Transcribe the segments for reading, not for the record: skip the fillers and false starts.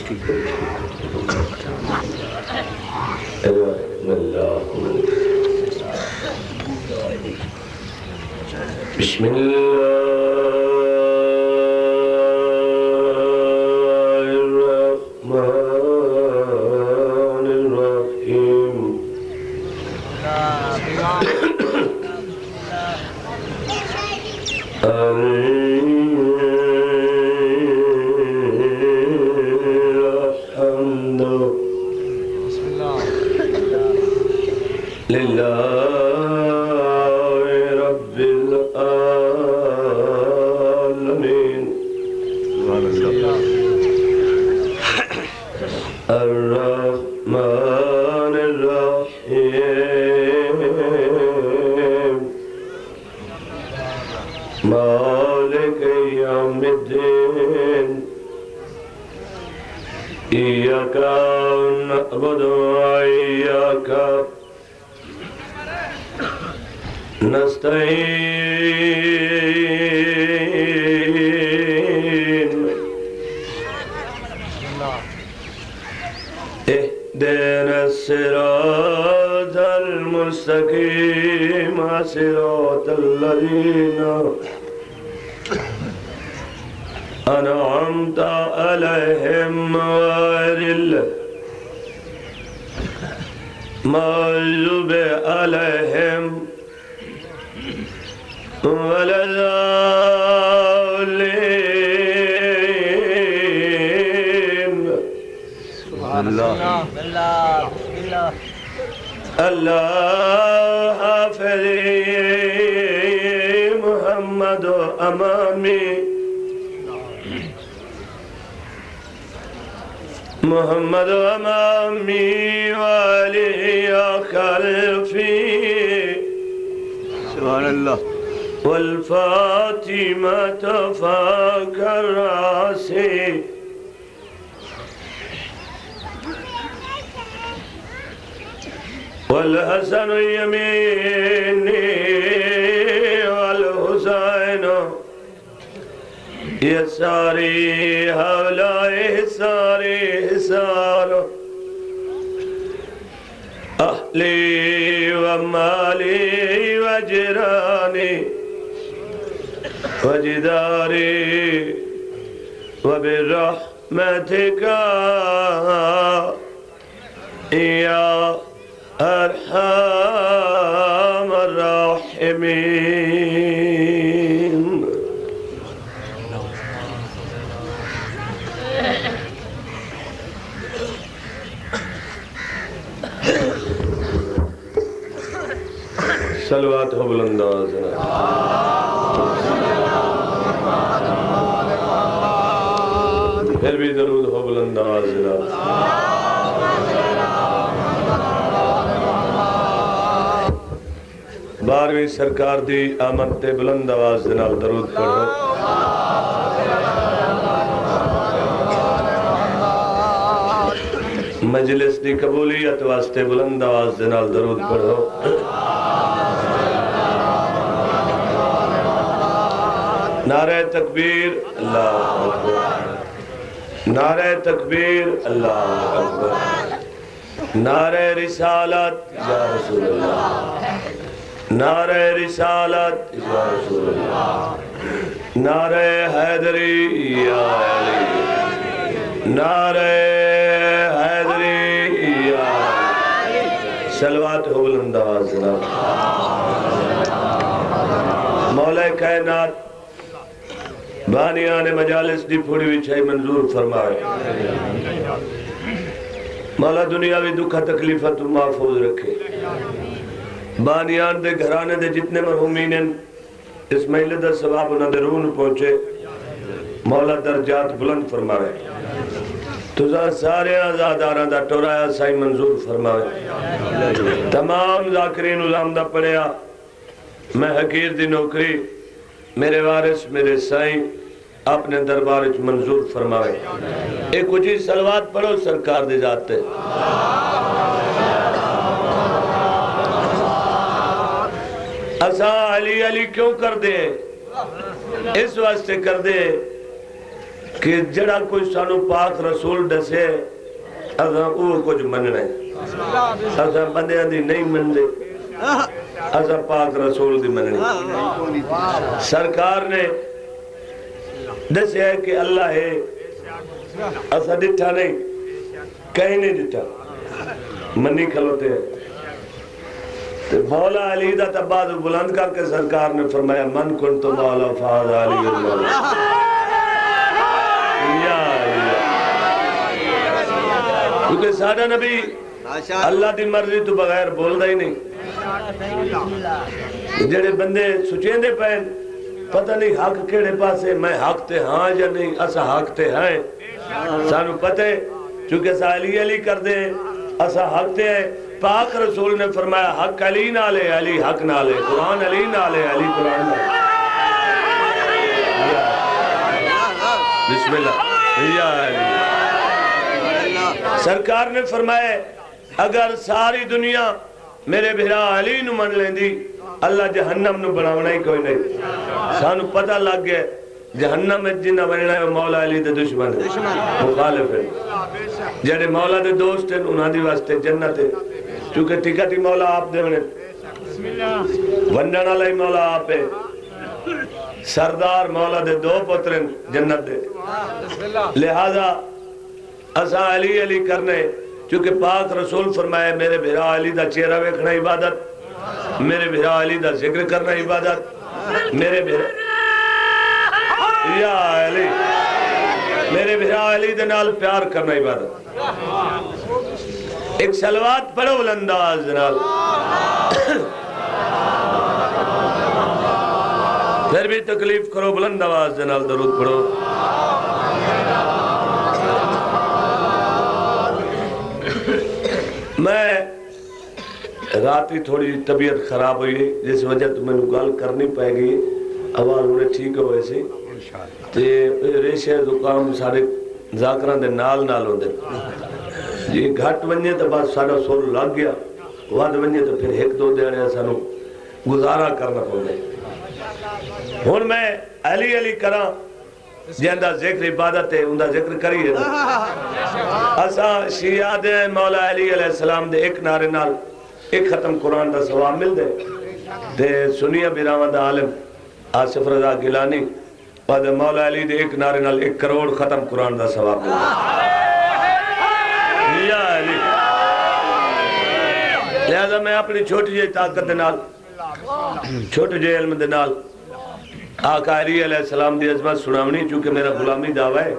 بسم الله الرحمن الرحيم الحمد لله رب العالمين الرحمن الرحيم مالك يوم الدين إياك نعبد وإياك نستعين اهدنا الصراط المستقيم صراط الذين أنعمت عليهم غير المغضوب عليهم ولا الضالين. الله حافظ محمد أمامي محمد أمامي وعلي خلفي سبحان الله والفاطمة فوق راسي والحسن يميني والحسين يساري هؤلاء حساري حسار أهلي ومالي وجيراني وجداري وبرحمتك يا أرحم الراحمين. صلوات ہو بلند آواز پھر بھی درود ہو بلند آواز بارہویں سرکار دی آمد تے بلند آواز نال درود پڑھو. مجلس دی قبولیت واسطے بلند آواز نال درود پڑھو. نعرہ تکبیر اللہ اکبر، نعرہ تکبیر اللہ اکبر، نعرہ رسالت یا رسول اللہ، نعرہ رسالت یا رسول اللہ، نعرہ حیدری یا علی، نعرہ حیدری یا علی. صلوات ہو بلند آواز جناب. مولا کائنات بانیان مجالس دی پھوڑی وچھائی منظور فرمائے. مولا دنیاوی دکھا تکلیفہ تو محفوظ رکھے. بانیان دے گھرانے دے جتنے مرحومین ہیں اس مہیلے دا ثواب انہاں دے روح پہنچے. مولا درجات بلند فرمائے. تُزا سارے آزاداراں دا ٹورایا سائی منظور فرمائے. تمام ذاکرین علام دا پڑھیا میں حقیر دی نوکری میرے وارث میرے سائیں اپنے دربارچ منظور فرمائے. ایک اچھی صلوات پڑھو سرکار دے جاتے. اسا علی علی کیوں کر دے؟ اس واسطے کر دے کہ جڑا کوئی سانو پاک رسول دسے اساں وہ کچھ مننا ہے اساں بندیاں دی نہیں مندے اساں پاک رسول دی مننی سرکار نے دسیا ہے کہ اللہ ہے اساں ڈٹھا نہیں کہیں نہیں ڈٹھا منی کھلوتے ہیں تو مولا علی دا تباد بلند کر کے سرکار نے فرمایا من کن تو مولا فاض علی المولا یا علی کیونکہ سادہ نبی اللہ دی مرضی تو بغیر بول دا ہی نہیں جڑے بندے سچیں دے پہن پتہ نہیں حق کیڑے پاسے میں حق تے ہاں یا نہیں اسا حق تے ہیں سانو پتہ ہے چونکہ اسا علی علی کر دیں اسا حق تے ہیں پاک رسول نے فرمایا حق علی نالے علی حق نالے قرآن علی نالے علی قرآن نالے بسم اللہ یا علی سرکار نے فرمایا اگر ساری دنیا میرے بھرا علی نو من لیندی اللہ جہنم نو بناونا ہی کوئی نہیں سانو پتہ لگ گیا جہنم میں جنہ بننا ہے مولا علی دے دشمن مخالف ہے جڑے مولا دے دوست ہیں انہاں دی واسطے جنت ہے چونکہ ٹکٹ ہی مولا آپ دے بنے ونڈن علی مولا آپ ہے سردار مولا دے دو پترن جنت دے لہذا اسا علی علی کرنے چونکہ پاک رسول فرمائے میرے بھرا علی دا چہرہ ویکھنا عبادت میرے بھرا علی دا ذکر کرنا عبادت میرے بھرا یا علی میرے بھرا علی دے نال پیار کرنا عبادت ایک سلوات پڑھو بلند آواز جناب پھر بھی تکلیف کرو بلند آواز جناب درود پڑھو میں راتی تھوڑی طبیعت خراب ہوئی جس وجہ تو میں نے گال کرنی پائے گئی آواز انہیں ٹھیک ہوئے سی ریشے زکام سارے ذاکران دے نال نال ہوں دے یہ گھٹ ونجے تو بعد سارا سور لگ گیا واد ونجے تو پھر ایک دو دیڑے سانو گزارا کرنا پڑ گئے ہون میں علی علی کرا جہندہ ذکر عبادت ہے اندہ ذکر کریے اسا شیعہ دے مولا علی علیہ السلام دے ایک نعرے نال ایک ختم قرآن دا ثواب مل دے دے سنیہ بیراوان دا عالم آصف رضا گیلانی بعد مولا علی دے ایک نعرے نال 1 کروڑ ختم قرآن دا ثواب مل دے یا علی لہذا میں اپنی چھوٹی جے طاقت دے نال چھوٹے جے علم دے نال آقا علی علیہ السلام دی عظمت سناونی چونکہ میرا غلامی دعویٰ ہے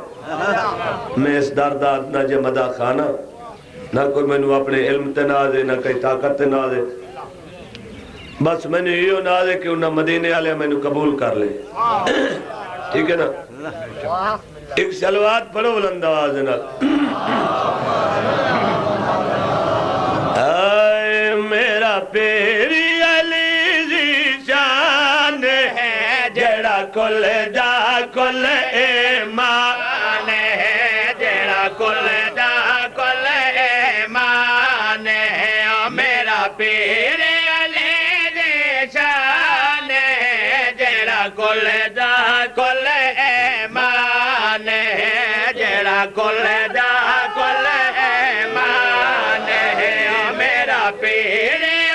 میں اس دارداد نہ جے مدہ خانہ نہ کوئی میں نے اپنے علم تے نہ دے نہ کئی طاقت تے نہ دے بس میں نے یہ نہ دے کہ انہاں مدینے آلے میں نے قبول کر لے ٹھیک ہے نا ایک سلوات پڑھو بلند آواز نہ اے میرا پیری علی دی شان ہے جڑا کل دا کل ایمان ہے جڑا کل دا کل ایمان ہے میرا پیری علی دی شان ہے جڑا کل دا کل ایمان ہے جڑا کل دا